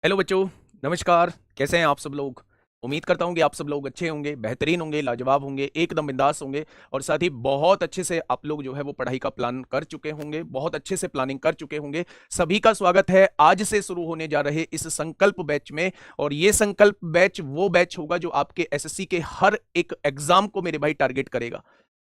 Hello बच्चों, नमस्कार। कैसे हैं आप सब लोग? उम्मीद करता हूं कि आप सब लोग अच्छे होंगे, बेहतरीन होंगे, लाजवाब होंगे, एकदम बिंदास होंगे और साथ ही बहुत अच्छे से आप लोग जो है वो पढ़ाई का प्लान कर चुके होंगे, बहुत अच्छे से प्लानिंग कर चुके होंगे। सभी का स्वागत है आज से शुरू होने जा रहे इस संकल्प बैच में। और ये संकल्प बैच वो बैच होगा जो आपके एसएससी के हर एक एग्जाम को मेरे भाई टारगेट करेगा।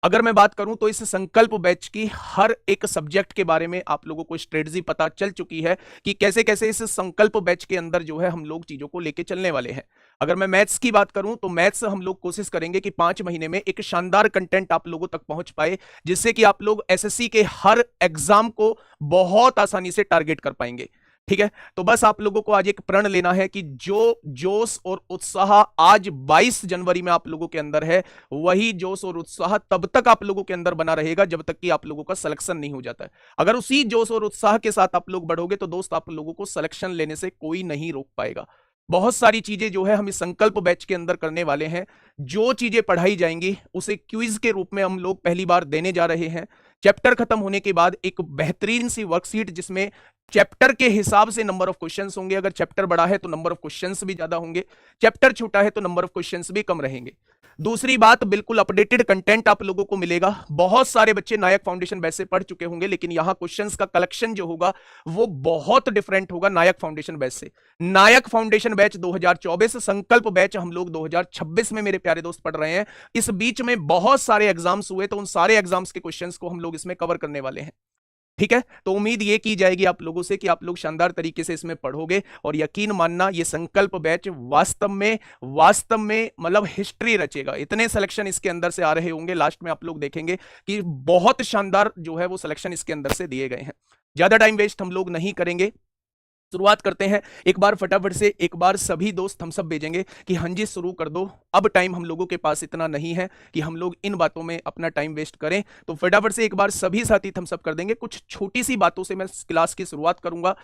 अगर मैं बात करूं तो इस संकल्प बैच की हर एक सब्जेक्ट के बारे में आप लोगों को स्ट्रेटजी पता चल चुकी है कि कैसे कैसे इस संकल्प बैच के अंदर जो है हम लोग चीजों को लेके चलने वाले हैं। अगर मैं मैथ्स की बात करूं तो मैथ्स हम लोग कोशिश करेंगे कि 5 महीने में एक शानदार कंटेंट आप लोगों तक पहुंच पाए, जिससे कि आप लोग एसएससी के हर एग्जाम को बहुत आसानी से टारगेट कर पाएंगे। ठीक है, तो बस आप लोगों को आज एक प्रण लेना है कि जो जोश और उत्साह आज 22 जनवरी में आप लोगों के अंदर है, वही जोश और उत्साह तब तक आप लोगों के अंदर बना रहेगा जब तक कि आप लोगों का सिलेक्शन नहीं हो जाता है। अगर उसी जोश और उत्साह के साथ आप लोग बढ़ोगे तो दोस्त आप लोगों को सिलेक्शन लेने से कोई नहीं रोक पाएगा। बहुत सारी चीजें जो है हम इस संकल्प बैच के अंदर करने वाले हैं। जो चीजें पढ़ाई जाएंगी उसे क्विज के रूप में हम लोग पहली बार देने जा रहे हैं। चैप्टर खत्म होने के बाद एक बेहतरीन सी वर्कशीट जिसमें चैप्टर के हिसाब से नंबर ऑफ क्वेश्चंस होंगे। अगर चैप्टर बड़ा है तो नंबर ऑफ क्वेश्चंस भी ज्यादा होंगे, चैप्टर छोटा है तो नंबर ऑफ क्वेश्चंस भी कम रहेंगे। दूसरी बात, बिल्कुल अपडेटेड कंटेंट आप लोगों को मिलेगा। बहुत सारे बच्चे नायक फाउंडेशन बैच से पढ़ चुके होंगे, लेकिन यहां क्वेश्चंस का कलेक्शन जो होगा वो बहुत डिफरेंट होगा नायक फाउंडेशन बैच से। नायक फाउंडेशन बैच 2024, संकल्प बैच हम लोग 2026 में मेरे प्यारे दोस्त पढ़ रहे हैं। इस बीच में बहुत सारे एग्जाम्स हुए, तो उन सारे एग्जाम्स के क्वेश्चंस को हम लोग इसमें कवर करने वाले हैं। ठीक है, तो उम्मीद ये की जाएगी आप लोगों से कि आप लोग शानदार तरीके से इसमें पढ़ोगे। और यकीन मानना, ये संकल्प बैच वास्तव में मतलब हिस्ट्री रचेगा। इतने सिलेक्शन इसके अंदर से आ रहे होंगे, लास्ट में आप लोग देखेंगे कि बहुत शानदार जो है वो सिलेक्शन इसके अंदर से दिए गए हैं। ज्यादा टाइम वेस्ट हम लोग नहीं करेंगे, शुरुआत करते हैं। एक बार फटाफट से एक बार सभी दोस्त हम सब भेजेंगे कि हाँ जी शुरू कर दो। अब टाइम हम लोगों के पास इतना नहीं है कि हम लोग इन बातों में अपना टाइम वेस्ट करें, तो फटाफट से एक बार सभी साथी हम सब कर देंगे। कुछ छोटी सी बातों से मैं क्लास की शुरुआत करूंगा।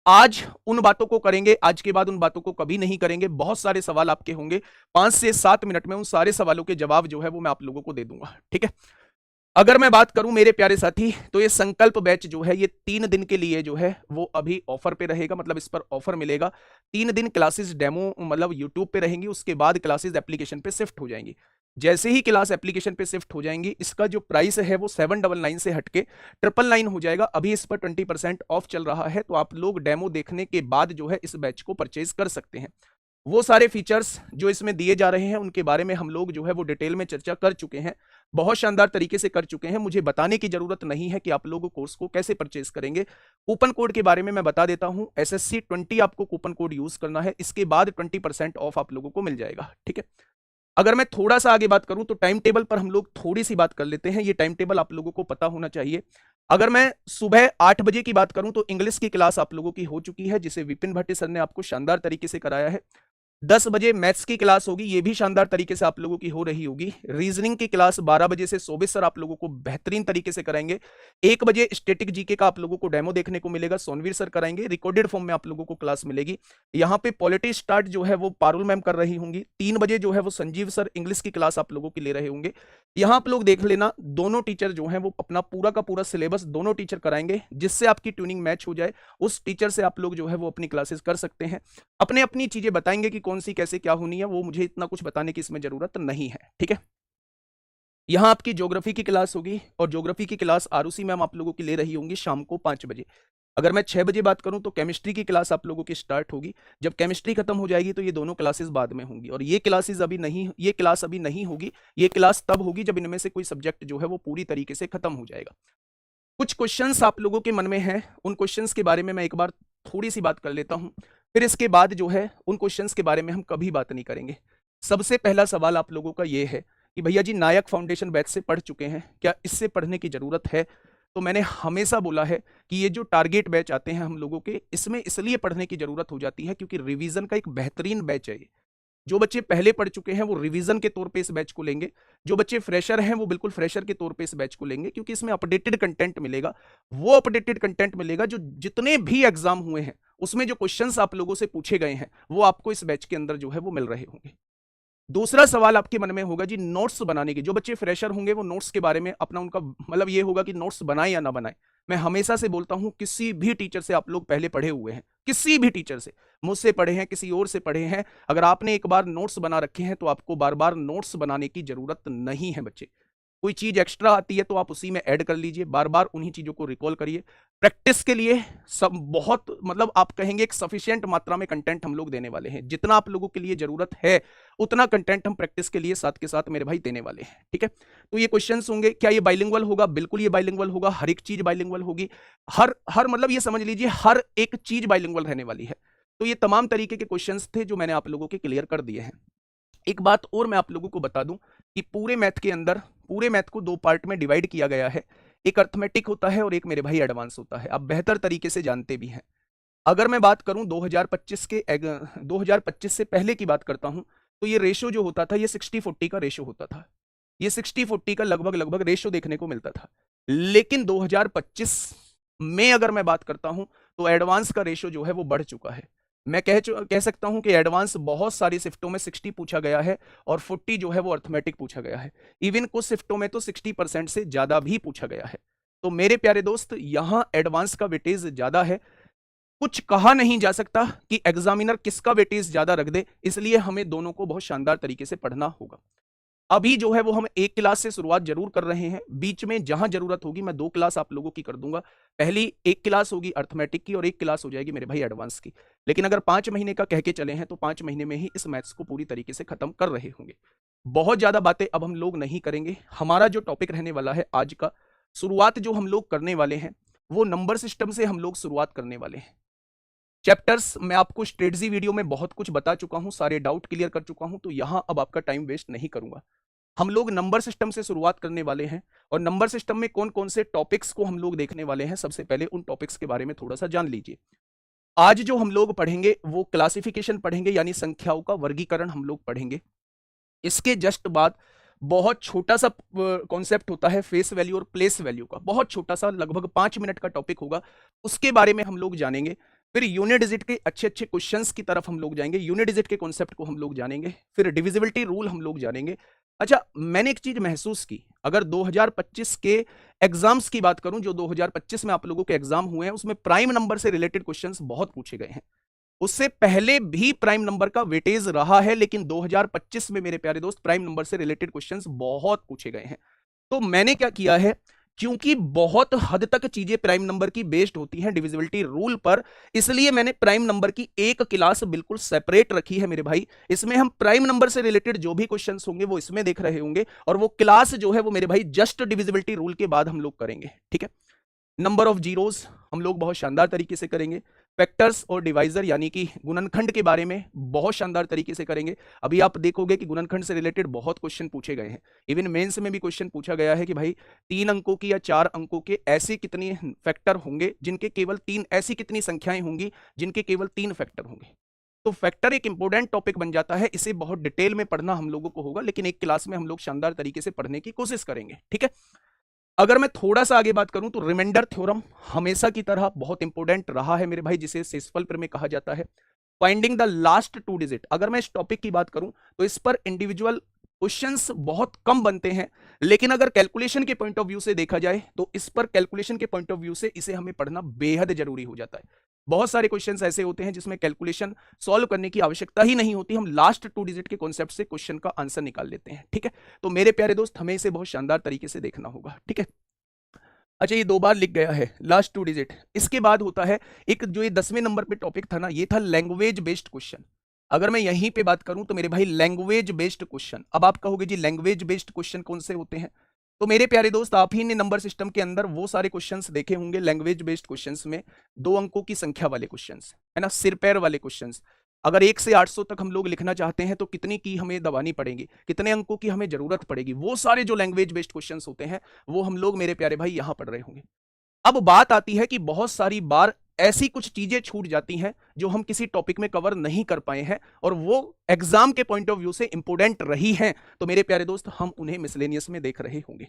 आज उन बातों को करेंगे, आज के बाद उन बातों को कभी नहीं करेंगे। बहुत सारे सवाल आपके होंगे, 5 से 7 मिनट में उन सारे सवालों के जवाब जो है वो मैं आप लोगों को दे दूंगा। ठीक है, अगर मैं बात करूं मेरे प्यारे साथी, तो ये संकल्प बैच जो है ये 3 दिन के लिए जो है वो अभी ऑफर पे रहेगा, मतलब इस पर ऑफर मिलेगा। 3 दिन क्लासेस डेमो मतलब यूट्यूब पे रहेंगी, उसके बाद क्लासेस एप्लीकेशन पे शिफ्ट हो जाएंगी। जैसे ही क्लास एप्लीकेशन पे शिफ्ट हो जाएंगी, इसका जो प्राइस है वो 799 से हटके 999 हो जाएगा। अभी इस पर 20% ऑफ चल रहा है, तो आप लोग डेमो देखने के बाद जो है इस बैच को परचेज कर सकते हैं। वो सारे फीचर्स जो इसमें दिए जा रहे हैं उनके बारे में हम लोग जो है वो डिटेल में चर्चा कर चुके हैं, बहुत शानदार तरीके से कर चुके हैं। मुझे बताने की जरूरत नहीं है कि आप लोग कोर्स को कैसे परचेज करेंगे। कूपन कोड के बारे में मैं बता देता हूं, SSC20 आपको कूपन कोड यूज करना है, इसके बाद 20% ऑफ आप लोगों को मिल जाएगा। ठीक है, अगर मैं थोड़ा सा आगे बात करूं तो टाइम टेबल पर हम लोग थोड़ी सी बात कर लेते हैं। ये टाइम टेबल आप लोगों को पता होना चाहिए। अगर मैं सुबह 8 बजे की बात करूं तो इंग्लिश की क्लास आप लोगों की हो चुकी है, जिसे विपिन भट्टी सर ने आपको शानदार तरीके से कराया है। 10 बजे मैथ्स की क्लास होगी, ये भी शानदार तरीके से आप लोगों की हो रही होगी। रीजनिंग की क्लास 12 बजे से शोभित सर आप लोगों को बेहतरीन तरीके से कराएंगे। 1 बजे स्टैटिक जीके का आप लोगों को डेमो देखने को मिलेगा, सोनवीर सर कराएंगे, रिकॉर्डेड फॉर्म में आप लोगों को क्लास मिलेगी। यहाँ पे पॉलिटी स्टार्ट जो है वो पारुल मैम कर रही होंगी। 3 बजे जो है वो संजीव सर इंग्लिश की क्लास आप लोगों की ले रहे होंगे। यहाँ आप लोग देख लेना, दोनों टीचर जो है वो अपना पूरा का पूरा सिलेबस दोनों टीचर कराएंगे, जिससे आपकी ट्यूनिंग मैच हो जाए। उस टीचर से आप लोग जो है वो अपनी क्लासेस कर सकते हैं। अपने अपनी चीजें बताएंगे कि कौन सी कैसे क्या होनी है, वो मुझे इतना कुछ बताने की इसमें जरूरत नहीं है। ठीक है, यहां आपकी ज्योग्राफी की क्लास होगी और ज्योग्राफी की क्लास आरुषि मैम आप लोगों की ले रही होंगी शाम को 5 बजे। अगर मैं 6 बजे बात करूं तो केमिस्ट्री की क्लास आप लोगों की स्टार्ट होगी। जब केमिस्ट्री खत्म हो जाएगी तो ये दोनों क्लासेस बाद में होंगी, और ये क्लास अभी नहीं होगी। ये क्लास तब होगी जब इनमें से कोई सब्जेक्ट जो है वो पूरी तरीके से खत्म हो जाएगा। कुछ क्वेश्चंस आप लोगों के मन में हैं, उन क्वेश्चंस के बारे में मैं एक बार थोड़ी सी बात कर लेता हूं, फिर इसके बाद जो है उन क्वेश्चंस के बारे में हम कभी बात नहीं करेंगे। सबसे पहला सवाल आप लोगों का ये है कि भैया जी नायक फाउंडेशन बैच से पढ़ चुके हैं, क्या इससे पढ़ने की जरूरत है? तो मैंने हमेशा बोला है कि ये जो टारगेट बैच आते हैं हम लोगों के, इसमें इसलिए पढ़ने की जरूरत हो जाती है क्योंकि रिवीजन का एक बेहतरीन बैच है ये। जो बच्चे पहले पढ़ चुके हैं वो रिवीजन के तौर पे इस बैच को लेंगे, जो बच्चे फ्रेशर हैं वो बिल्कुल फ्रेशर के तौर पे इस बैच को लेंगे, क्योंकि इसमें अपडेटेड कंटेंट मिलेगा। वो अपडेटेड कंटेंट मिलेगा जो जितने भी एग्जाम हुए हैं उसमें जो क्वेश्चंस आप लोगों से पूछे गए हैं वो आपको इस बैच के अंदर जो है वो मिल रहे होंगे। दूसरा सवाल आपके मन में होगा जी नोट्स बनाने की, जो बच्चे फ्रेशर होंगे वो नोट्स के बारे में अपना उनका मतलब ये होगा कि नोट्स बनाए या ना बनाए। मैं हमेशा से बोलता हूं किसी भी टीचर से आप लोग पहले पढ़े हुए हैं, किसी भी टीचर से, मुझसे पढ़े हैं, किसी और से पढ़े हैं, अगर आपने एक बार नोट्स बना रखे हैं तो आपको बार बार नोट्स बनाने की जरूरत नहीं है बच्चे। कोई चीज एक्स्ट्रा आती है तो आप उसी में ऐड कर लीजिए, बार बार उन्हीं चीजों को रिकॉल करिए। प्रैक्टिस के लिए सब बहुत मतलब आप कहेंगे एक सफिशिएंट मात्रा में कंटेंट हम लोग देने वाले हैं, जितना आप लोगों के लिए जरूरत है उतना कंटेंट हम प्रैक्टिस के लिए साथ के साथ मेरे भाई देने वाले हैं, ठीक है। तो ये क्वेश्चंस होंगे, क्या ये बाइलिंगुअल होगा? बिल्कुल ये बाइलिंगुअल होगा, हर एक चीज बाइलिंगुअल होगी, हर हर मतलब ये समझ लीजिए हर एक चीज बाइलिंगुअल रहने वाली है। तो ये तमाम तरीके के क्वेश्चंस थे जो मैंने आप लोगों के क्लियर कर दिए हैं। एक बात और मैं आप लोगों को बता दूं कि पूरे मैथ के अंदर पूरे मैथ को दो पार्ट में डिवाइड किया गया है, एक अर्थमेटिक होता है और एक मेरे भाई एडवांस होता है, आप बेहतर तरीके से जानते भी हैं। अगर मैं बात करूं 2025 से पहले की बात करता हूं तो ये रेशो जो होता था ये 60-40 का रेशो होता था, ये 60-40 का लगभग लगभग रेशो देखने को मिलता था। लेकिन 2025 में अगर मैं बात करता हूं तो एडवांस का रेशो जो है वो बढ़ चुका है। मैं कह सकता हूं कि एडवांस बहुत सारी शिफ्टों में 60 पूछा गया है और 40 जो है वो अर्थमेटिक पूछा गया है। इवन कुछ शिफ्टों में तो 60% से ज्यादा भी पूछा गया है। तो मेरे प्यारे दोस्त यहां एडवांस का वेटेज ज्यादा है। कुछ कहा नहीं जा सकता कि एग्जामिनर किसका वेटेज ज्यादा रख दे, इसलिए हमें दोनों को बहुत शानदार तरीके से पढ़ना होगा। अभी जो है वो हम एक क्लास से शुरुआत जरूर कर रहे हैं, बीच में जहां जरूरत होगी मैं 2 क्लास आप लोगों की कर दूंगा। पहली एक क्लास होगी अर्थमेटिक की और एक क्लास हो जाएगी मेरे भाई एडवांस की। लेकिन अगर 5 महीने का कह के चले हैं तो 5 महीने में ही इस मैथ्स को पूरी तरीके से खत्म कर रहे होंगे। बहुत ज्यादा बातें अब हम लोग नहीं करेंगे। हमारा जो टॉपिक रहने वाला है आज का, शुरुआत जो हम लोग करने वाले हैं वो नंबर सिस्टम से हम लोग शुरुआत करने वाले हैं। चैप्टर्स मैं आपको स्ट्रेटजी वीडियो में बहुत कुछ बता चुका हूं, सारे डाउट क्लियर कर चुका हूं, तो यहां अब आपका टाइम वेस्ट नहीं करूंगा। हम लोग नंबर सिस्टम से शुरुआत करने वाले हैं और नंबर सिस्टम में कौन कौन से टॉपिक्स को हम लोग देखने वाले हैं, सबसे पहले उन टॉपिक्स के बारे में थोड़ा सा जान लीजिए। आज जो हम लोग पढ़ेंगे वो क्लासिफिकेशन पढ़ेंगे, यानी संख्याओं का वर्गीकरण हम लोग पढ़ेंगे। इसके जस्ट बाद बहुत छोटा सा कॉन्सेप्ट होता है फेस वैल्यू और प्लेस वैल्यू का, बहुत छोटा सा लगभग 5 मिनट का टॉपिक होगा, उसके बारे में हम लोग जानेंगे। फिर यूनिट डिजिट के अच्छे अच्छे क्वेश्चंस की तरफ हम लोग जाएंगे, यूनिट डिजिट के कॉन्सेप्ट को हम लोग जानेंगे, फिर डिविजिबिलिटी रूल हम लोग जानेंगे। अच्छा, मैंने एक चीज महसूस की, अगर 2025 के एग्जाम्स की बात करूं, जो 2025 में आप लोगों के एग्जाम हुए हैं उसमें प्राइम नंबर से रिलेटेड क्वेश्चंस बहुत पूछे गए हैं। उससे पहले भी प्राइम नंबर का वेटेज रहा है, लेकिन 2025 में मेरे प्यारे दोस्त प्राइम नंबर से रिलेटेड क्वेश्चंस बहुत पूछे गए हैं। तो मैंने क्या किया है, क्योंकि बहुत हद तक चीजें प्राइम नंबर की बेस्ड होती हैं डिविजिबिलिटी रूल पर, इसलिए मैंने प्राइम नंबर की एक क्लास बिल्कुल सेपरेट रखी है मेरे भाई। इसमें हम प्राइम नंबर से रिलेटेड जो भी क्वेश्चंस होंगे वो इसमें देख रहे होंगे, और वो क्लास जो है वो मेरे भाई जस्ट डिविजिबिलिटी रूल के बाद हम लोग करेंगे, ठीक है। नंबर ऑफ जीरोस हम लोग बहुत शानदार तरीके से करेंगे। फैक्टर्स और डिवाइजर यानी कि गुणनखंड के बारे में बहुत शानदार तरीके से करेंगे। अभी आप देखोगे कि गुणनखंड से रिलेटेड बहुत क्वेश्चन पूछे गए हैं, इवन मेंस में भी क्वेश्चन पूछा गया है कि भाई 3 अंकों की या 4 अंकों के ऐसे कितने फैक्टर होंगे जिनके केवल 3, ऐसी कितनी संख्याएं होंगी जिनके केवल 3 फैक्टर होंगे। तो फैक्टर एक इंपॉर्टेंट टॉपिक बन जाता है, इसे बहुत डिटेल में पढ़ना हम लोगों को होगा, लेकिन एक क्लास में हम लोग शानदार तरीके से पढ़ने की कोशिश करेंगे, ठीक है। अगर मैं थोड़ा सा आगे बात करूं तो रिमाइंडर थ्योरम हमेशा की तरह बहुत इंपॉर्टेंट रहा है मेरे भाई, जिसे सेसफल में कहा जाता है। फाइंडिंग द लास्ट 2 डिजिट, अगर मैं इस टॉपिक की बात करूं तो इस पर इंडिविजुअल क्वेश्चंस बहुत कम बनते हैं, लेकिन अगर कैलकुलेशन के पॉइंट ऑफ व्यू से देखा जाए तो इस पर कैलकुलेशन के पॉइंट ऑफ व्यू से इसे हमें पढ़ना बेहद जरूरी हो जाता है। बहुत सारे क्वेश्चंस ऐसे होते हैं जिसमें कैलकुलेशन सॉल्व करने की आवश्यकता ही नहीं होती, हम लास्ट 2 डिजिट के कॉन्सेप्ट से क्वेश्चन का आंसर निकाल लेते हैं, ठीक है। तो मेरे प्यारे दोस्त हमें इसे बहुत शानदार तरीके से देखना होगा, ठीक है। अच्छा, ये 2 बार लिख गया है लास्ट 2 डिजिट। इसके बाद होता है एक, जो ये 10वें नंबर पे टॉपिक था ना, ये था लैंग्वेज बेस्ड क्वेश्चन। अगर मैं यहीं पे बात करूं तो मेरे भाई लैंग्वेज बेस्ड क्वेश्चन, अब आप कहोगे जी लैंग्वेज बेस्ड क्वेश्चन कौन से होते हैं, तो मेरे प्यारे दोस्त आप ही ने नंबर सिस्टम के अंदर वो सारे क्वेश्चंस देखे होंगे लैंग्वेज बेस्ड क्वेश्चंस में, 2 अंकों की संख्या वाले क्वेश्चंस, है ना, सिर पैर वाले क्वेश्चंस। अगर 1 से 800 तक हम लोग लिखना चाहते हैं तो कितनी की हमें दबानी पड़ेगी, कितने अंकों की हमें जरूरत पड़ेगी, वो सारे जो लैंग्वेज बेस्ड क्वेश्चंस होते हैं वो हम लोग मेरे प्यारे भाई यहां पढ़ रहे होंगे। अब बात आती है कि बहुत सारी बार ऐसी कुछ चीजें छूट जाती हैं जो हम किसी टॉपिक में कवर नहीं कर पाए हैं और वो एग्जाम के पॉइंट ऑफ व्यू से इंपोर्टेंट रही हैं, तो मेरे प्यारे दोस्त हम उन्हें मिसलेनियस में देख रहे होंगे।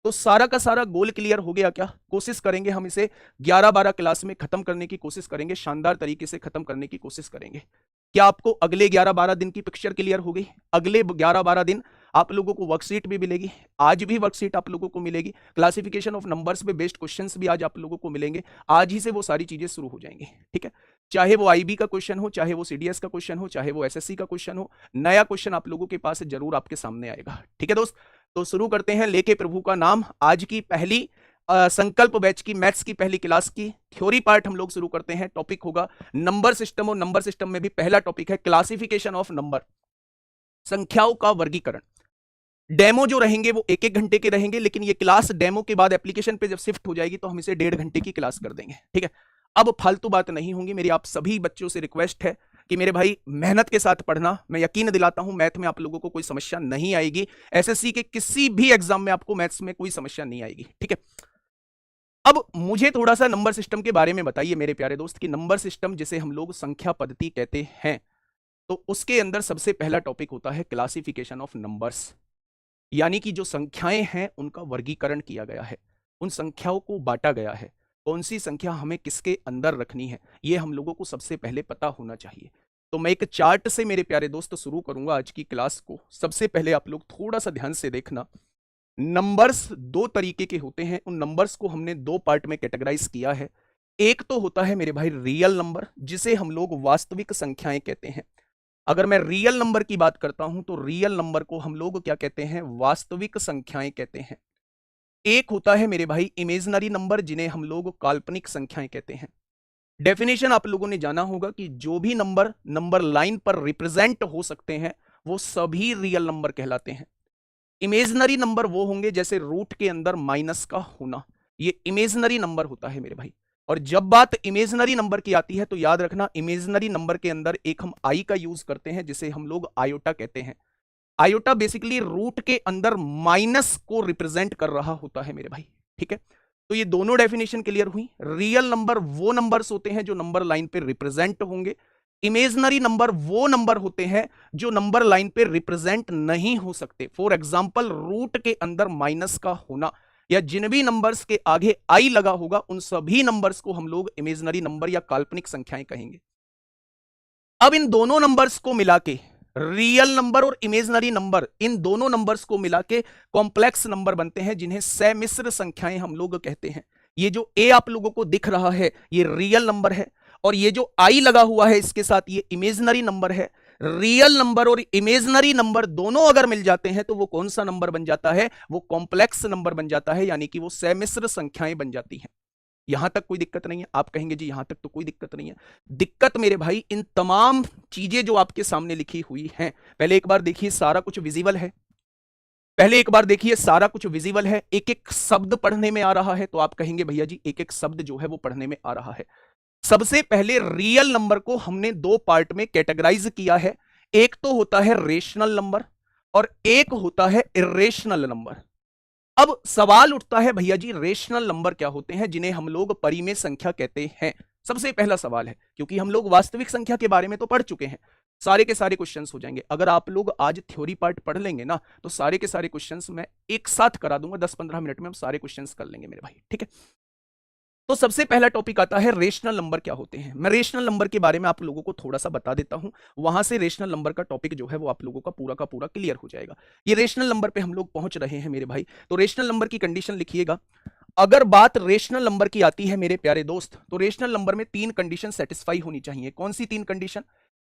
तो सारा का सारा गोल क्लियर हो गया क्या? कोशिश करेंगे हम इसे 11-12 क्लास में खत्म करने की कोशिश करेंगे, शानदार तरीके से खत्म करने की कोशिश करेंगे। क्या आपको अगले 11-12 दिन की पिक्चर क्लियर हो गई? अगले 11-12 दिन आप लोगों को वर्कशीट भी मिलेगी, आज भी वर्कशीट आप लोगों को मिलेगी, क्लासिफिकेशन ऑफ नंबर्स पे बेस्ड क्वेश्चंस भी आज आप लोगों को मिलेंगे, आज ही से वो सारी चीजें शुरू हो जाएंगी, ठीक है। चाहे वो आईबी का क्वेश्चन हो, चाहे वो सीडीएस का क्वेश्चन हो, चाहे वो एसएससी का क्वेश्चन हो, नया क्वेश्चन आप लोगों के पास जरूर आपके सामने आएगा, ठीक है दोस्त। तो शुरू करते हैं लेके प्रभु का नाम, आज की पहली संकल्प बैच की मैथ्स की पहली क्लास की थ्योरी पार्ट हम लोग शुरू करते हैं। टॉपिक होगा नंबर सिस्टम, और नंबर सिस्टम में भी पहला टॉपिक है क्लासिफिकेशन ऑफ नंबर, संख्याओं का वर्गीकरण। डेमो जो रहेंगे वो 1-1 घंटे के रहेंगे, लेकिन ये क्लास डेमो के बाद एप्लीकेशन पे जब शिफ्ट हो जाएगी तो हम इसे 1.5 घंटे की क्लास कर देंगे, ठीक है। अब फालतू बात नहीं होंगी, मेरी आप सभी बच्चों से रिक्वेस्ट है कि मेरे भाई मेहनत के साथ पढ़ना। मैं यकीन दिलाता हूं मैथ में आप लोगों को कोई समस्या नहीं आएगी, एसएससी के किसी भी एग्जाम में आपको मैथ्स में कोई समस्या नहीं आएगी, ठीक है। अब मुझे थोड़ा सा नंबर सिस्टम के बारे में बताइए मेरे प्यारे दोस्त, कि नंबर सिस्टम जिसे हम लोग संख्या पद्धति कहते हैं, तो उसके अंदर सबसे पहला टॉपिक होता है क्लासिफिकेशन ऑफ नंबर्स, यानी कि जो संख्याएं हैं उनका वर्गीकरण किया गया है, उन संख्याओं को बांटा गया है, कौन सी संख्या हमें किसके अंदर रखनी है, ये हम लोगों को सबसे पहले पता होना चाहिए। तो मैं एक चार्ट से मेरे प्यारे दोस्त शुरू करूंगा आज की क्लास को। सबसे पहले आप लोग थोड़ा सा ध्यान से देखना, नंबर्स दो तरीके के होते हैं, उन नंबर्स को हमने दो पार्ट में कैटेगराइज किया है। एक तो होता है मेरे भाई रियल नंबर, जिसे हम लोग वास्तविक संख्याएं कहते हैं। अगर मैं रियल नंबर की बात करता हूं तो रियल नंबर को हम लोग क्या कहते हैं, वास्तविक संख्याएं कहते हैं। एक होता है मेरे भाई इमेजिनरी नंबर, जिन्हें हम लोग काल्पनिक संख्याएं कहते हैं। डेफिनेशन आप लोगों ने जाना होगा कि जो भी नंबर नंबर लाइन पर रिप्रेजेंट हो सकते हैं वो सभी रियल नंबर कहलाते हैं। इमेजिनरी नंबर वो होंगे जैसे रूट के अंदर माइनस का होना, ये इमेजिनरी नंबर होता है मेरे भाई। और जब बात इमेजिनरी नंबर की आती है तो याद रखना, इमेजिनरी नंबर के अंदर एक हम आई का यूज करते हैं जिसे हम लोग आयोटा कहते हैं। आयोटा बेसिकली रूट के अंदर माइनस को रिप्रेजेंट कर रहा होता है मेरे भाई, ठीक है। तो ये दोनों डेफिनेशन क्लियर हुई। रियल नंबर वो नंबर्स होते हैं जो नंबर लाइन पे रिप्रेजेंट होंगे, इमेजिनरी नंबर वो नंबर होते हैं जो नंबर लाइन पे रिप्रेजेंट नहीं हो सकते। फॉर एग्जांपल रूट के अंदर माइनस का होना, या जिन भी नंबर्स के आगे आई लगा होगा उन सभी नंबर्स को हम लोग इमेजिनरी नंबर या काल्पनिक संख्याएं कहेंगे। अब इन दोनों नंबर्स को मिला के, रियल नंबर और इमेजिनरी नंबर, इन दोनों नंबर्स को मिला के कॉम्प्लेक्स नंबर बनते हैं जिन्हें समिश्र संख्याएं हम लोग कहते हैं। ये जो ए आप लोगों को दिख रहा है ये रियल नंबर है, और ये जो आई लगा हुआ है इसके साथ ये इमेजिनरी नंबर है। रियल नंबर और इमेजिनरी नंबर दोनों अगर मिल जाते हैं तो वो कौन सा नंबर बन जाता है, वो कॉम्प्लेक्स नंबर बन जाता है, यानी कि वो समिश्र संख्याएं बन जाती हैं। यहां तक कोई दिक्कत नहीं है? आप कहेंगे जी यहां तक तो कोई दिक्कत नहीं है। दिक्कत मेरे भाई इन तमाम चीजें जो आपके सामने लिखी हुई हैं, पहले एक बार देखिए सारा कुछ विजिबल है, पहले एक बार देखिए सारा कुछ विजिबल है, एक एक शब्द पढ़ने में आ रहा है। तो आप कहेंगे भैया जी एक एक शब्द जो है वो पढ़ने में आ रहा है। सबसे पहले रियल नंबर को हमने दो पार्ट में कैटेगराइज किया है, एक तो होता है रेशनल नंबर और एक होता है इरेशनल नंबर। अब सवाल उठता है भैया जी रेशनल नंबर क्या होते हैं जिन्हें हम लोग परिमेय संख्या कहते हैं? सबसे पहला सवाल है, क्योंकि हम लोग वास्तविक संख्या के बारे में तो पढ़ चुके हैं, सारे के सारे क्वेश्चंस हो जाएंगे। अगर आप लोग आज थ्योरी पार्ट पढ़ लेंगे ना तो सारे के सारे क्वेश्चंस मैं एक साथ करा दूंगा, 10-15 मिनट में हम सारे क्वेश्चंस कर लेंगे मेरे भाई, ठीक है। तो सबसे पहला टॉपिक आता है रेशनल नंबर क्या होते हैं। मैं रेशनल नंबर के बारे में आप लोगों को थोड़ा सा बता देता हूं, वहां से रेशनल नंबर का टॉपिक जो है वो आप लोगों का पूरा क्लियर हो जाएगा। ये रेशनल नंबर पे हम लोग पहुंच रहे हैं मेरे भाई। तो रेशनल नंबर की कंडीशन लिखिएगा। अगर बात रेशनल नंबर की आती है मेरे प्यारे दोस्त, तो रेशनल नंबर में 3 कंडीशन सेटिस्फाई होनी चाहिए। कौन सी 3 कंडीशन?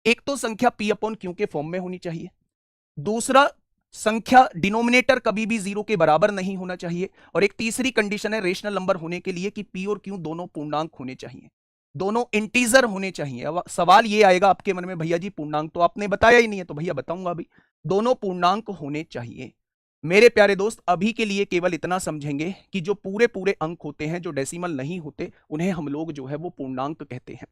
एक तो संख्या p अपॉन क्यू के फॉर्म में होनी चाहिए, दूसरा संख्या डिनोमिनेटर कभी भी 0 के बराबर नहीं होना चाहिए, और एक तीसरी कंडीशन है रेशनल नंबर होने के लिए कि p और q दोनों पूर्णांक होने चाहिए, दोनों इंटीजर होने चाहिए। अब सवाल ये आएगा आपके मन में, भैया जी पूर्णांक तो आपने बताया ही नहीं है। तो भैया बताऊंगा अभी, दोनों पूर्णांक होने चाहिए। मेरे प्यारे दोस्त अभी के लिए केवल इतना समझेंगे कि जो पूरे पूरे अंक होते हैं, जो डेसिमल नहीं होते, उन्हें हम लोग जो है वो पूर्णांक कहते हैं।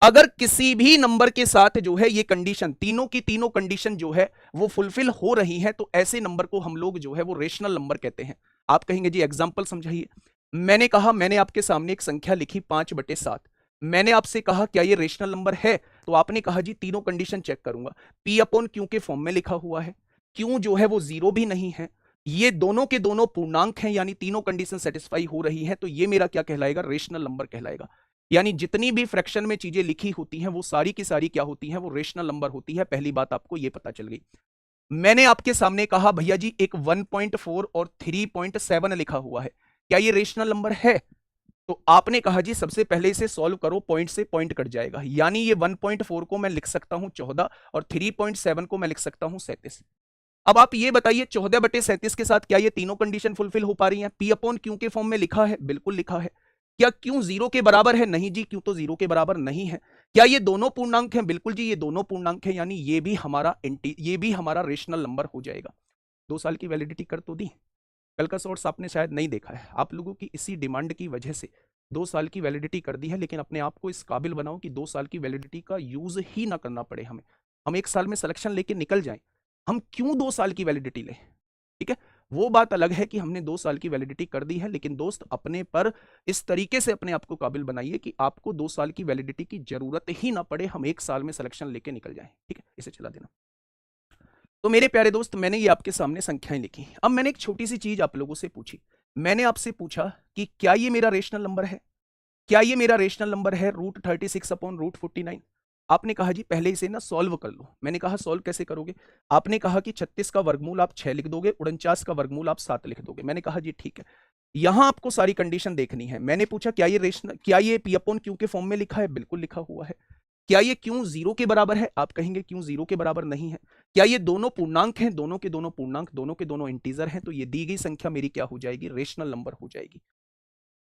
अगर किसी भी नंबर के साथ जो है ये कंडीशन, तीनों की तीनों कंडीशन जो है वो फुलफिल हो रही है, तो ऐसे नंबर को हम लोग जो है वो रेशनल नंबर कहते हैं। आप कहेंगे जी एग्जांपल समझाइए। मैंने कहा, मैंने आपके सामने एक संख्या लिखी 5/7, मैंने आपसे कहा क्या ये रेशनल नंबर है? तो आपने कहा जी तीनों कंडीशन चेक करूंगा, p अपॉन क्यू के फॉर्म में लिखा हुआ है, क्यू जो है वो 0 भी नहीं है, ये दोनों के दोनों पूर्णांक हैं, यानी तीनों कंडीशन सेटिस्फाई हो रही है, तो ये मेरा क्या कहलाएगा? रेशनल नंबर कहलाएगा। यानी जितनी भी फ्रैक्शन में चीजें लिखी होती हैं वो सारी की सारी क्या होती हैं, वो रेशनल नंबर होती है। पहली बात आपको ये पता चल गई। मैंने आपके सामने कहा भैया जी एक 1.4 और 3.7 लिखा हुआ है, क्या ये रेशनल नंबर है? तो आपने कहा जी सबसे पहले इसे सॉल्व करो, पॉइंट से पॉइंट कट जाएगा। यानी ये 1.4 को मैं लिख सकता हूं 14 और 3.7 को मैं लिख सकता हूं 37। अब आप ये बताइए 14/37 के साथ क्या ये तीनों कंडीशन फुलफिल हो पा रही हैं? पी अपॉन क्यू के फॉर्म में लिखा है, बिल्कुल लिखा है। क्या क्यू जीरो के बराबर है? नहीं जी, क्यू तो जीरो के बराबर नहीं है। क्या ये दोनों पूर्णांक हैं? बिल्कुल जी, ये दोनों पूर्णांक हैं, यानी ये भी हमारा रेशनल नंबर हो जाएगा। 2 साल की वैलिडिटी कर तो दी। कल का शॉर्ट्स आपने शायद नहीं देखा है, आप लोगों की इसी डिमांड की वजह से 2 साल की वैलिडिटी कर दी है। लेकिन अपने आप को इस काबिल बनाओ कि 2 साल की वैलिडिटी का यूज ही ना करना पड़े हमें, हम 1 साल में सिलेक्शन लेके निकल जाएं। हम क्यों 2 साल की वैलिडिटी लें? ठीक है, वो बात अलग है कि हमने 2 साल की वैलिडिटी कर दी है, लेकिन दोस्त अपने पर इस तरीके से अपने आप को काबिल बनाइए कि आपको 2 साल की वैलिडिटी की जरूरत ही ना पड़े, हम 1 साल में सिलेक्शन लेके निकल जाएं। ठीक है, इसे चला देना। तो मेरे प्यारे दोस्त, मैंने ये आपके सामने संख्याएं लिखी। अब मैंने एक छोटी सी चीज आप लोगों से पूछी। मैंने आपसे पूछा कि क्या ये मेरा रेशनल नंबर है? क्या ये मेरा रेशनल नंबर है √36/√49? आपने कहा जी पहले इसे ना सॉल्व कर लो। मैंने कहा सॉल्व कैसे करोगे? आपने कहा कि 36 का वर्गमूल आप 6 लिख दोगे, 49 का वर्गमूल आप 7 लिख दोगे। मैंने कहा जी ठीक है। यहां आपको सारी कंडीशन देखनी है। मैंने पूछा क्या ये पी अपॉन क्यू के फॉर्म में लिखा है? बिल्कुल लिखा हुआ है। क्या ये क्यू जीरो के बराबर है? आप कहेंगे क्यू जीरो के बराबर नहीं है। क्या ये दोनों पूर्णांक हैं? दोनों के दोनों पूर्णांक, दोनों के दोनों इंटीजर हैं। तो ये दी गई संख्या मेरी क्या हो जाएगी? रेशनल नंबर हो जाएगी।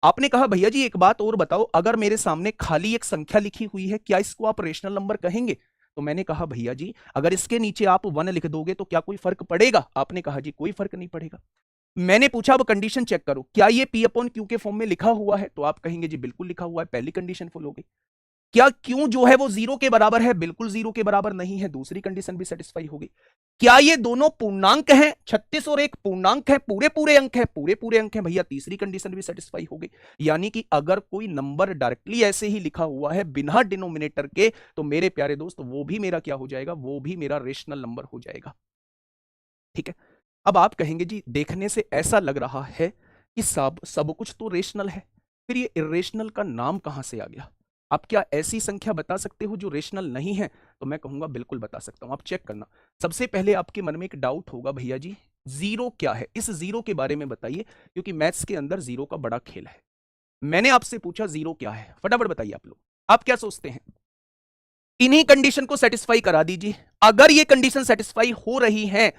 आपने कहा भैया जी एक बात और बताओ, अगर मेरे सामने खाली एक संख्या लिखी हुई है, क्या इसको आप रेशनल नंबर कहेंगे? तो मैंने कहा भैया जी अगर इसके नीचे आप 1 लिख दोगे तो क्या कोई फर्क पड़ेगा? आपने कहा जी कोई फर्क नहीं पड़ेगा। मैंने पूछा अब कंडीशन चेक करो, क्या ये पी अपॉन क्यू के फॉर्म में लिखा हुआ है? तो आप कहेंगे जी बिल्कुल लिखा हुआ है, पहली कंडीशन फुल हो गई। क्या क्यू जो है वो जीरो के बराबर है? बिल्कुल जीरो के बराबर नहीं है, दूसरी कंडीशन भी सेटिस्फाई होगी। क्या ये दोनों पूर्णांक हैं? 36 और 1 पूर्णांक है, पूरे पूरे अंक है, पूरे पूरे अंक है भैया, तीसरी कंडीशन भी सेटिस्फाई हो गई। यानी कि अगर कोई नंबर डायरेक्टली ऐसे ही लिखा हुआ है बिना डिनोमिनेटर के, तो मेरे प्यारे दोस्त वो भी मेरा क्या हो जाएगा? वो भी मेरा रेशनल नंबर हो जाएगा। ठीक है, अब आप कहेंगे जी देखने से ऐसा लग रहा है कि सब सब कुछ तो रेशनल है, फिर ये इरेशनल का नाम कहां से आ गया? आप क्या ऐसी संख्या बता सकते हो जो रेशनल नहीं है? तो मैं कहूंगा बिल्कुल बता सकता हूं, आप चेक करना। सबसे पहले आपके मन में एक डाउट होगा, भैया जी जीरो क्या है? इस जीरो के बारे में बताइए, क्योंकि मैथ्स के अंदर जीरो का बड़ा खेल है। मैंने आपसे पूछा जीरो क्या है, फटाफट बताइए आप लोग, आप क्या सोचते हैं? इन्हीं कंडीशन को सेटिस्फाई करा दीजिए। अगर ये कंडीशन सेटिस्फाई हो रही है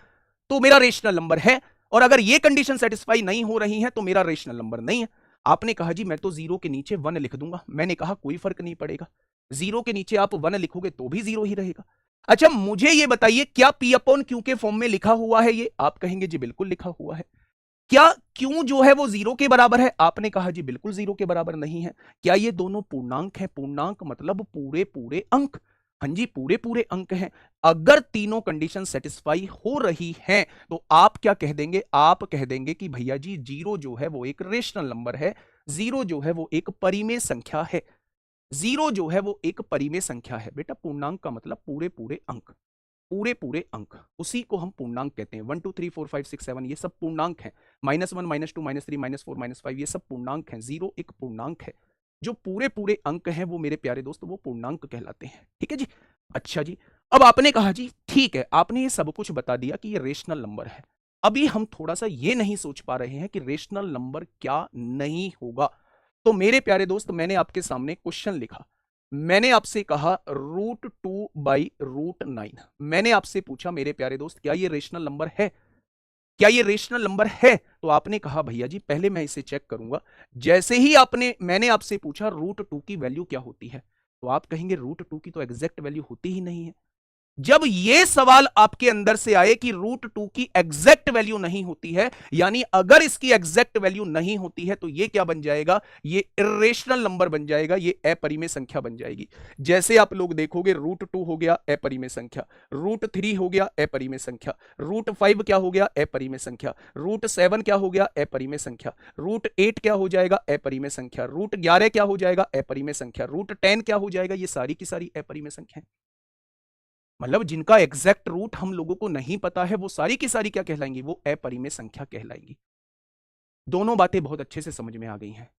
तो मेरा रेशनल नंबर है, और अगर ये कंडीशन सेटिस्फाई नहीं हो रही है तो मेरा रेशनल नंबर नहीं है। आपने कहा जी मैं तो जीरो के नीचे 1 लिख दूंगा। मैंने कहा कोई फर्क नहीं पड़ेगा, जीरो के नीचे आप 1 लिखोगे तो भी जीरो ही रहेगा। अच्छा मुझे ये बताइए क्या पी अपॉन क्यू के फॉर्म में लिखा हुआ है ये? आप कहेंगे जी बिल्कुल लिखा हुआ है। क्या क्यू जो है वो जीरो के बराबर है? आपने कहा जी बिल्कुल जीरो के बराबर नहीं है। क्या ये दोनों पूर्णांक है? पूर्णांक मतलब पूरे पूरे अंक। हाँ जी पूरे पूरे अंक हैं। अगर तीनों कंडीशन सेटिस्फाई हो रही हैं तो आप क्या कह देंगे? आप कह देंगे कि भैया जी जीरो जो है वो एक रेशनल नंबर है, जीरो जो है वो एक परिमेय संख्या है। जीरो जो है वो एक परिमेय संख्या है। बेटा पूर्णांक का मतलब पूरे पूरे अंक, पूरे पूरे अंक, उसी को हम पूर्णांक कहते हैं। 1 2 3 4 5 6 7 ये सब पूर्णांक हैं। -1 -2 -3 -4 -5 ये सब पूर्णांक हैं। जीरो एक पूर्णांक है। जो पूरे पूरे अंक हैं वो मेरे प्यारे दोस्त वो पूर्णांक कहलाते हैं। ठीक है जी। अच्छा जी, अब आपने कहा जी ठीक है, आपने ये सब कुछ बता दिया कि ये रेशनल नंबर है। अभी हम थोड़ा सा ये नहीं सोच पा रहे हैं कि रेशनल नंबर क्या नहीं होगा। तो मेरे प्यारे दोस्त मैंने आपके सामने क्वेश्चन लिखा। मैंने आपसे कहा √2/√9। मैंने आपसे पूछा मेरे प्यारे दोस्त क्या ये रेशनल नंबर है? क्या ये रेशनल नंबर है? तो आपने कहा भैया जी पहले मैं इसे चेक करूंगा। जैसे ही मैंने आपसे पूछा √2 की वैल्यू क्या होती है, तो आप कहेंगे √2 की तो एग्जैक्ट वैल्यू होती ही नहीं है। जब यह सवाल आपके अंदर से आए कि √2 की एग्जैक्ट वैल्यू नहीं होती है, यानी अगर इसकी एग्जैक्ट वैल्यू नहीं होती है तो यह क्या बन जाएगा? ये इरेशनल नंबर बन जाएगा, ये अपरिमेय संख्या बन जाएगी। जैसे आप लोग देखोगे √2 हो गया अपरिमेय संख्या, √3 हो गया अपरिमेय संख्या, √5 क्या हो गया? अपरिमेय संख्या, √7 क्या हो गया? अपरिमेय संख्या, √8 क्या हो जाएगा? अपरिमेय संख्या, √11 क्या हो जाएगा? अपरिमेय संख्या, √10 क्या हो जाएगा? ये सारी की सारी अपरिमेय संख्या। मतलब जिनका एग्जैक्ट रूट हम लोगों को नहीं पता है वो सारी की सारी क्या कहलाएंगी? वो अपरिमेय संख्या कहलाएंगी। दोनों बातें बहुत अच्छे से समझ में आ गई हैं।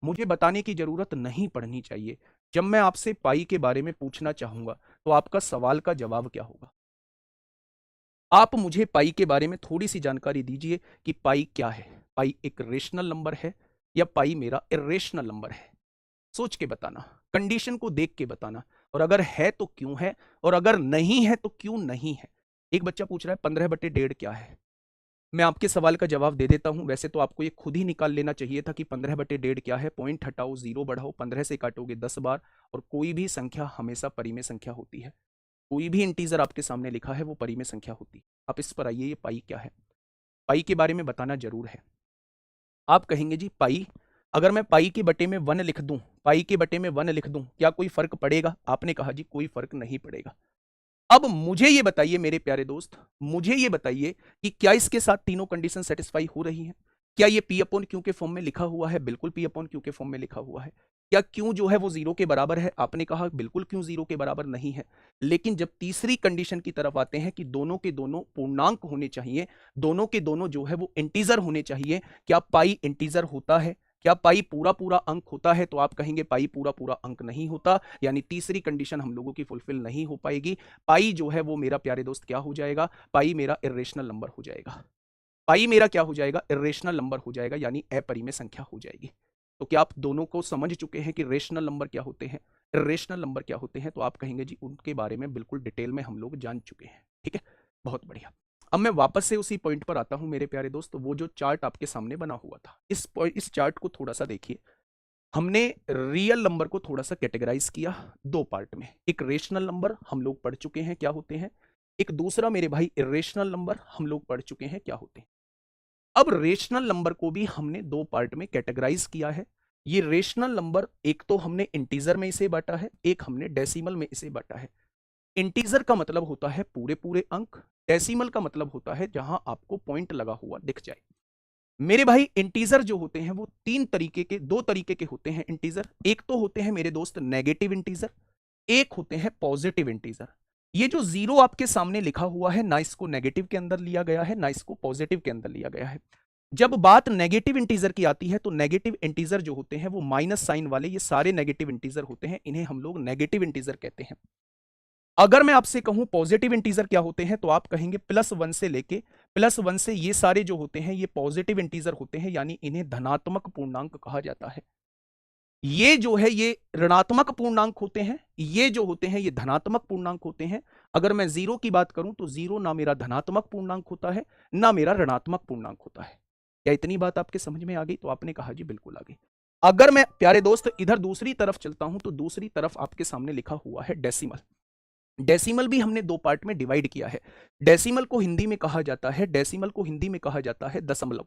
मुझे बताने की जरूरत नहीं पड़नी चाहिए। जब मैं आपसे पाई के बारे में पूछना चाहूंगा तो आपका सवाल का जवाब क्या होगा? आप मुझे पाई के बारे में थोड़ी सी जानकारी दीजिए कि पाई क्या है। पाई एक रेशनल नंबर है या पाई मेरा इरेशनल नंबर है? सोच के बताना, कंडीशन को देख के बताना, और अगर है तो क्यों है, और अगर नहीं है तो क्यों नहीं है। एक बच्चा पूछ रहा है 15/1.5 क्या है। मैं आपके सवाल का जवाब दे देता हूं। वैसे तो आपको ये खुद ही निकाल लेना चाहिए था कि 15/1.5 क्या है। पॉइंट हटाओ, जीरो बढ़ाओ, 15 से काटोगे 10 बार, और कोई भी संख्या हमेशा परिमेय संख्या होती है। कोई भी इंटीजर आपके सामने लिखा है वो परिमेय संख्या होती है। आप इस पर आइए, ये पाई क्या है। पाई के बारे में बताना जरूर है। आप कहेंगे जी पाई, अगर मैं पाई के बटे में 1 लिख दूं, पाई के बटे में 1 लिख दूं, क्या कोई फर्क पड़ेगा? आपने कहा जी कोई फर्क नहीं पड़ेगा। अब मुझे ये बताइए मेरे प्यारे दोस्त, मुझे ये बताइए कि क्या इसके साथ तीनों कंडीशन सेटिस्फाई हो रही हैं? क्या ये पी अपॉन क्यू के फॉर्म में लिखा हुआ है? बिल्कुल पी अपॉन क्यू के फॉर्म में लिखा हुआ है। क्या क्यू जो है वो जीरो के बराबर है? आपने कहा बिल्कुल क्यू जीरो के बराबर नहीं है। लेकिन जब तीसरी कंडीशन की तरफ आते हैं कि दोनों के दोनों पूर्णांक होने चाहिए, दोनों के दोनों जो है वो इंटीजर होने चाहिए, क्या पाई इंटीजर होता है? क्या पाई पूरा पूरा अंक होता है? तो आप कहेंगे पाई पूरा पूरा अंक नहीं होता, यानी तीसरी कंडीशन हम लोगों की फुलफिल नहीं हो पाएगी। पाई जो है वो मेरा प्यारे दोस्त क्या हो जाएगा? पाई मेरा इरेशनल नंबर हो जाएगा। पाई मेरा क्या हो जाएगा? इरेशनल नंबर हो जाएगा, यानी अपरिमेय संख्या हो जाएगी। तो क्या आप दोनों को समझ चुके हैं कि रेशनल नंबर क्या होते हैं, इरेशनल नंबर क्या होते हैं? तो आप कहेंगे जी उनके बारे में बिल्कुल डिटेल में हम लोग जान चुके हैं। ठीक है, बहुत बढ़िया। अब मैं वापस से उसी पॉइंट पर आता हूं मेरे प्यारे दोस्त। वो जो चार्ट आपके सामने बना हुआ था, इस चार्ट को थोड़ा सा देखिए। हमने रियल नंबर को थोड़ा सा कैटेगराइज किया दो पार्ट में। एक रेशनल नंबर हम लोग पढ़ चुके हैं क्या होते हैं, एक दूसरा मेरे भाई इरेशनल नंबर हम लोग पढ़ चुके हैं क्या होते हैं। अब रेशनल नंबर को भी हमने दो पार्ट में कैटेगराइज किया है। ये रेशनल नंबर एक तो हमने इंटीजर में इसे बांटा है, एक हमने डेसिमल में इसे बांटा है। इंटीजर का मतलब होता है पूरे पूरे अंक, डेसिमल का मतलब होता है जहां आपको पॉइंट लगा हुआ दिख जाए। मेरे भाई इंटीजर जो होते हैं वो दो तरीके के होते हैं इंटीजर। एक तो होते हैं मेरे दोस्त नेगेटिव इंटीजर, एक होते हैं पॉजिटिव इंटीजर। ये जो जीरो आपके सामने लिखा हुआ है, ना इसको नेगेटिव के अंदर लिया गया है, ना इसको पॉजिटिव के अंदर लिया गया है। जब बात नेगेटिव इंटीजर की आती है तो नेगेटिव इंटीजर जो होते हैं वो माइनस साइन वाले, ये सारे नेगेटिव इंटीजर होते हैं, इन्हें हम लोग नेगेटिव इंटीजर कहते हैं। अगर मैं आपसे कहूं पॉजिटिव इंटीजर क्या होते हैं, तो आप कहेंगे +1 से लेके +1 से ये सारे जो होते हैं ये पॉजिटिव इंटीजर होते हैं, यानी इन्हें धनात्मक पूर्णांक कहा जाता है। ये जो है ये ऋणात्मक पूर्णांक होते हैं, ये जो होते हैं ये धनात्मक पूर्णांक होते हैं। अगर मैं जीरो की बात करूं तो जीरो ना मेरा धनात्मक पूर्णांक होता है, ना मेरा ऋणात्मक पूर्णांक होता है। क्या इतनी बात आपके समझ में आ गई? तो आपने कहा जी बिल्कुल आ गई। अगर मैं प्यारे दोस्त इधर दूसरी तरफ चलता हूं तो दूसरी तरफ आपके सामने लिखा हुआ है डेसिमल। डेसिमल भी हमने दो पार्ट में डिवाइड किया है। डेसिमल को हिंदी में कहा जाता है दशमलव।